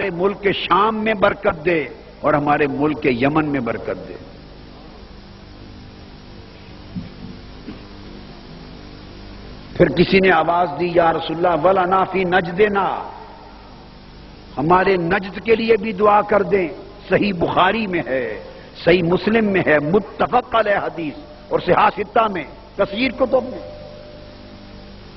ہمارے ملک کے شام میں برکت دے اور ہمارے ملک کے یمن میں برکت دے۔ پھر کسی نے آواز دی یا رسول اللہ وَلَنَا فِي نَجْدِنَا، ہمارے نجد کے لیے بھی دعا کر دیں۔ صحیح بخاری میں ہے، صحیح مسلم میں ہے، متفق علیہ حدیث، اور صحاح ستہ میں، تصویر کتب میں۔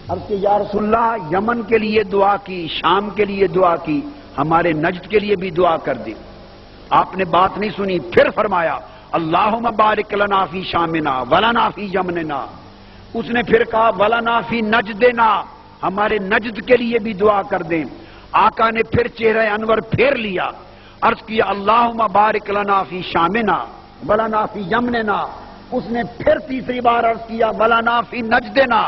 اب کہ یا رسول اللہ یمن کے لیے دعا کی، شام کے لیے دعا کی، ہمارے نجد کے لیے بھی دعا کر دی۔ آپ نے بات نہیں سنی، پھر فرمایا اللہم بارک لنا فی شامنا ولنا فی یمننا۔ اس نے پھر کہا ولنا فی نجدنا، ہمارے نجد کے لیے بھی دعا کر دیں۔ آقا نے پھر چہرہ انور پھیر لیا، عرض کیا اللہم بارک لنا فی شامنا ولنا فی یمننا۔ اس نے پھر تیسری بار عرض کیا ولنا فی نجدنا،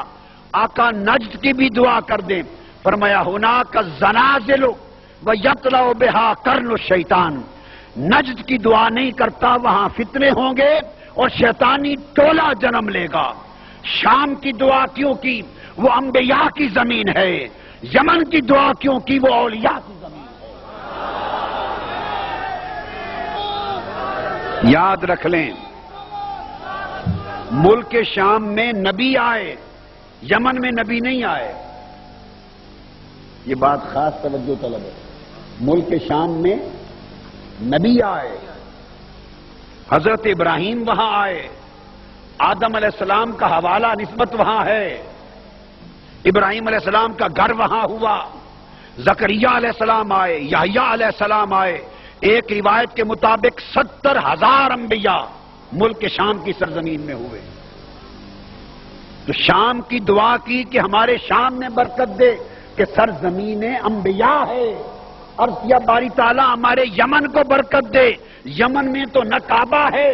آقا نجد کی بھی دعا کر دیں۔ فرمایا ہناک الزنازل ویطلع بہا قرن الشیطان، نجد کی دعا نہیں کرتا، وہاں فتنے ہوں گے اور شیطانی ٹولہ جنم لے گا۔ شام کی دعا کیوں کی؟ وہ انبیاء کی زمین ہے۔ یمن کی دعا کیوں کی؟ وہ اولیاء کی زمین ہے۔ یاد رکھ لیں، ملک شام میں نبی آئے، یمن میں نبی نہیں آئے۔ یہ بات خاص توجہ طلب ہے۔ ملک شام میں نبی آئے، حضرت ابراہیم وہاں آئے، آدم علیہ السلام کا حوالہ نسبت وہاں ہے، ابراہیم علیہ السلام کا گھر وہاں ہوا، زکریا علیہ السلام آئے، یحییٰ علیہ السلام آئے۔ ایک روایت کے مطابق 70,000 انبیاء ملک شام کی سرزمین میں ہوئے۔ تو شام کی دعا کی کہ ہمارے شام میں برکت دے کہ سرزمین انبیاء ہے۔ عرض کیا باری تعالیٰ ہمارے یمن کو برکت دے، یمن میں تو نہ کعبہ ہے،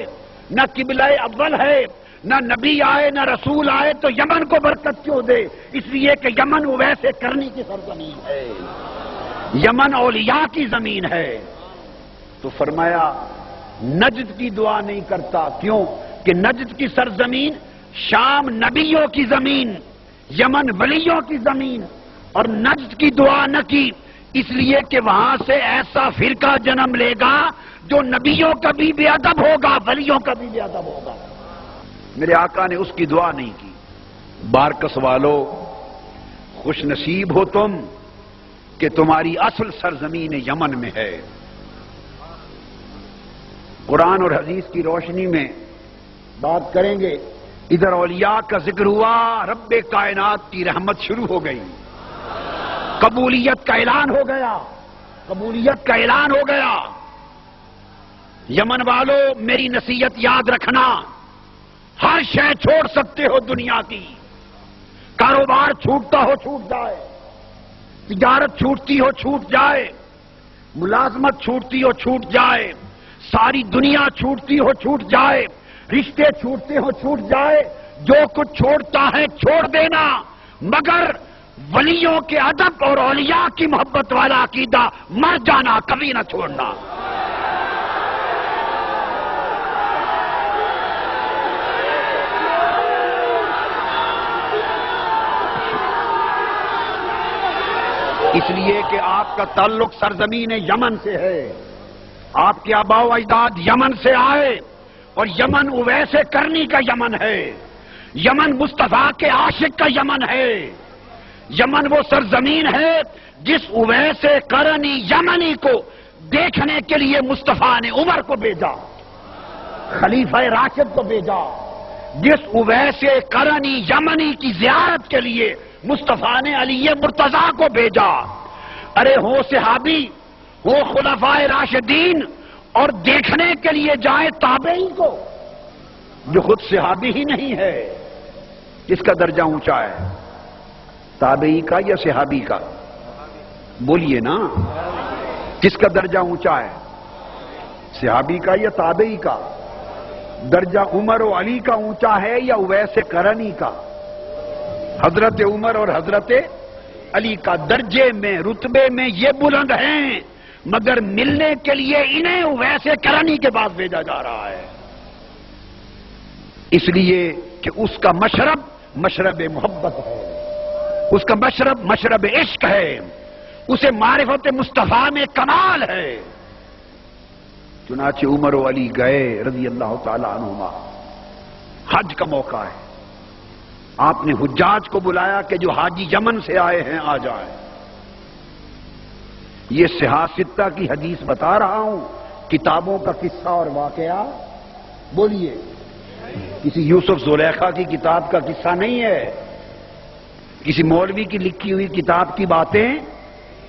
نہ قبلہ اول ہے، نہ نبی آئے نہ رسول آئے، تو یمن کو برکت کیوں دے؟ اس لیے کہ یمن ویسے کرنی کی سرزمین ہے، یمن اولیاء کی زمین ہے۔ تو فرمایا نجد کی دعا نہیں کرتا، کیوں کہ نجد کی سرزمین شام نبیوں کی زمین، یمن ولیوں کی زمین، اور نجد کی دعا نہ کی اس لیے کہ وہاں سے ایسا فرقہ جنم لے گا جو نبیوں کا بھی بے ادب ہوگا، ولیوں کا بھی بے ادب ہوگا۔ میرے آقا نے اس کی دعا نہیں کی۔ بارکس والو، خوش نصیب ہو تم کہ تمہاری اصل سرزمین یمن میں ہے۔ قرآن اور حدیث کی روشنی میں بات کریں گے۔ ادھر اولیاء کا ذکر ہوا، رب کائنات کی رحمت شروع ہو گئی، قبولیت کا اعلان ہو گیا، قبولیت کا اعلان ہو گیا۔ یمن والو میری نصیحت یاد رکھنا، ہر شے چھوڑ سکتے ہو دنیا کی، کاروبار چھوٹتا ہو چھوٹ جائے، تجارت چھوٹتی ہو چھوٹ جائے، ملازمت چھوٹتی ہو چھوٹ جائے، ساری دنیا چھوٹتی ہو چھوٹ جائے، رشتے چھوٹتے ہو چھوٹ جائے، جو کچھ چھوڑتا ہے چھوڑ دینا، مگر ولیوں کے ادب اور اولیاء کی محبت والا عقیدہ مر جانا کبھی نہ چھوڑنا۔ اس لیے کہ آپ کا تعلق سرزمین یمن سے ہے، آپ کے آباء و اجداد یمن سے آئے، اور یمن اویس کرنی کا یمن ہے، یمن مصطفیٰ کے عاشق کا یمن ہے، یمن وہ سرزمین ہے جس اویس کرنی یمنی کو دیکھنے کے لیے مصطفیٰ نے عمر کو بھیجا، خلیفہ راشد کو بھیجا، جس اویس کرنی یمنی کی زیارت کے لیے مصطفیٰ نے علی مرتضیٰ کو بھیجا۔ ارے ہو صحابی، ہو خلفائے راشدین، اور دیکھنے کے لیے جائے تابعی کو جو خود صحابی ہی نہیں ہے۔ کس کا درجہ اونچا ہے، تابعی کا یا صحابی کا؟ بولیے نا، کس کا درجہ اونچا ہے، صحابی کا یا تابعی کا؟ درجہ عمر و علی کا اونچا ہے یا اویس کرنی کا؟ حضرت عمر اور حضرت علی کا درجے میں رتبے میں یہ بلند ہیں، مگر ملنے کے لیے انہیں ویسے کرنی کے بعد بھیجا جا رہا ہے، اس لیے کہ اس کا مشرب محبت ہے، اس کا مشرب عشق ہے، اسے معرفت مصطفیٰ میں کمال ہے۔ چنانچہ عمر و علی گئے رضی اللہ تعالی عنہما، حج کا موقع ہے، آپ نے حجاج کو بلایا کہ جو حاجی یمن سے آئے ہیں آ جائیں۔ یہ صحاح ستہ کی حدیث بتا رہا ہوں، کتابوں کا قصہ اور واقعہ بولیے، کسی یوسف زلیخا کی کتاب کا قصہ نہیں ہے، کسی مولوی کی لکھی ہوئی کتاب کی باتیں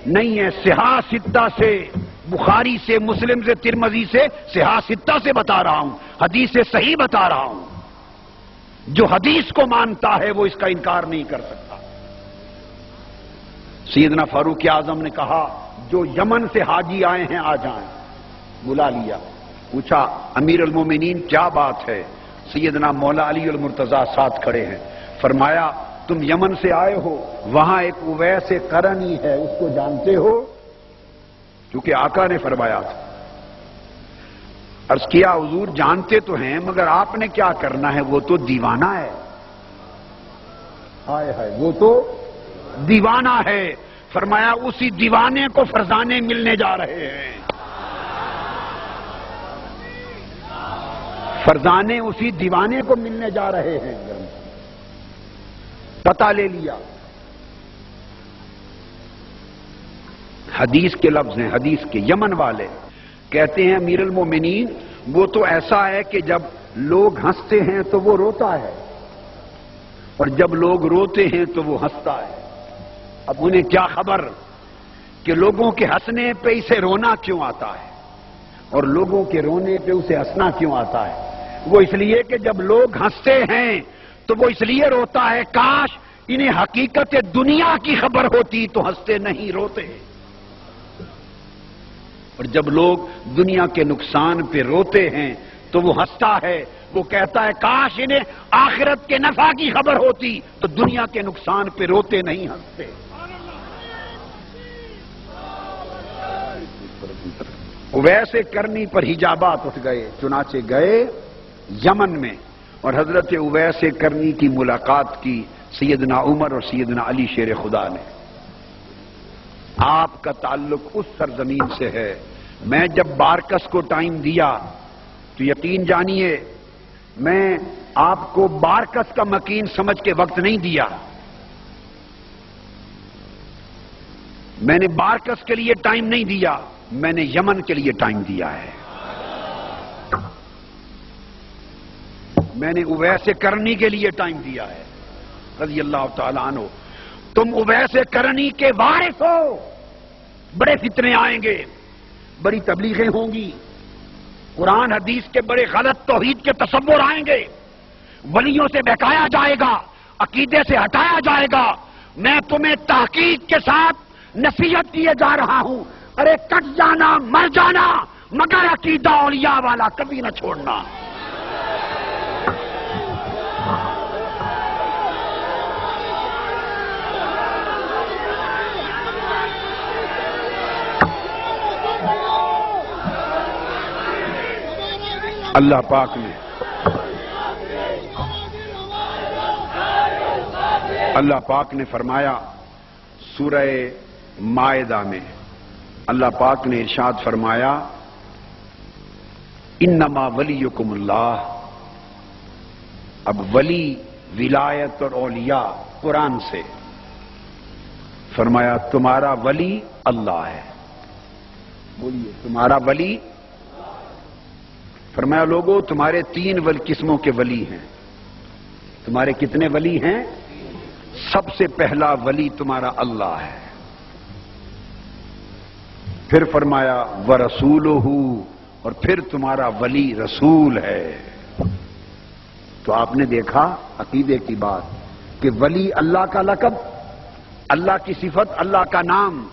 نہیں ہے، صحاح ستہ سے، بخاری سے، مسلم سے، ترمذی سے، صحاح ستہ سے بتا رہا ہوں، حدیث سے صحیح بتا رہا ہوں۔ جو حدیث کو مانتا ہے وہ اس کا انکار نہیں کر سکتا۔ سیدنا فاروق اعظم نے کہا جو یمن سے حاجی آئے ہیں آ جائیں، بلا لیا، پوچھا امیر المومنین کیا بات ہے؟ سیدنا مولا علی المرتضیٰ ساتھ کھڑے ہیں، فرمایا تم یمن سے آئے ہو، وہاں ایک اویس قرنی ہے، اس کو جانتے ہو؟ کیونکہ آقا نے فرمایا تھا۔ عرض کیا حضور جانتے تو ہیں مگر آپ نے کیا کرنا ہے، وہ تو دیوانہ ہے۔ ہائے ہائے، وہ تو دیوانہ ہے۔ فرمایا اسی دیوانے کو فرزانے ملنے جا رہے ہیں، فرزانے اسی دیوانے کو ملنے جا رہے ہیں۔ پتہ لے لیا۔ حدیث کے لفظ ہیں، حدیث کے، یمن والے کہتے ہیں امیر المومنین وہ تو ایسا ہے کہ جب لوگ ہنستے ہیں تو وہ روتا ہے، اور جب لوگ روتے ہیں تو وہ ہنستا ہے۔ اب انہیں کیا خبر کہ لوگوں کے ہنسنے پہ اسے رونا کیوں آتا ہے اور لوگوں کے رونے پہ اسے ہنسنا کیوں آتا ہے؟ وہ اس لیے کہ جب لوگ ہنستے ہیں تو وہ اس لیے روتا ہے کاش انہیں حقیقت دنیا کی خبر ہوتی تو ہنستے نہیں روتے، اور جب لوگ دنیا کے نقصان پہ روتے ہیں تو وہ ہنستا ہے، وہ کہتا ہے کاش انہیں آخرت کے نفع کی خبر ہوتی تو دنیا کے نقصان پہ روتے نہیں ہنستے۔ ویسے کرنی پر حجابات اٹھ گئے، چنانچہ گئے یمن میں، اور حضرت اویس کرنی کی ملاقات کی سیدنا عمر اور سیدنا علی شیر خدا نے۔ آپ کا تعلق اس سرزمین سے ہے۔ میں جب بارکس کو ٹائم دیا تو یقین جانیے میں آپ کو بارکس کا مکین سمجھ کے وقت نہیں دیا، میں نے بارکس کے لیے ٹائم نہیں دیا، میں نے یمن کے لیے ٹائم دیا ہے۔ میں نے اویس کرنی کے لیے ٹائم دیا ہے رضی اللہ تعالی عنہ۔ تم اویس کرنی کے وارث ہو، بڑے فتنے آئیں گے، بڑی تبلیغیں ہوں گی، قرآن حدیث کے بڑے غلط توحید کے تصور آئیں گے، ولیوں سے بہکایا جائے گا، عقیدے سے ہٹایا جائے گا۔ میں تمہیں تحقیق کے ساتھ نصیحت کیے جا رہا ہوں، ارے کٹ جانا مر جانا مگر عقیدہ اولیاء والا کبھی نہ چھوڑنا۔ اللہ پاک نے فرمایا سورہ مائدہ میں، اللہ پاک نے ارشاد فرمایا انما ولیکم اللہ۔ اب ولی، ولایت اور اولیاء قرآن سے، فرمایا تمہارا ولی اللہ ہے۔ بولیے تمہارا ولی، فرمایا لوگوں تمہارے تین قسموں کے ولی ہیں۔ تمہارے کتنے ولی ہیں؟ سب سے پہلا ولی تمہارا اللہ ہے، پھر فرمایا وَرَسُولُهُ، اور پھر تمہارا ولی رسول ہے۔ تو آپ نے دیکھا عقیدے کی بات کہ ولی اللہ کا لقب، اللہ کی صفت، اللہ کا نام۔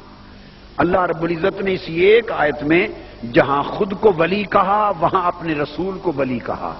اللہ رب العزت نے اس ایک آیت میں جہاں خود کو ولی کہا وہاں اپنے رسول کو ولی کہا۔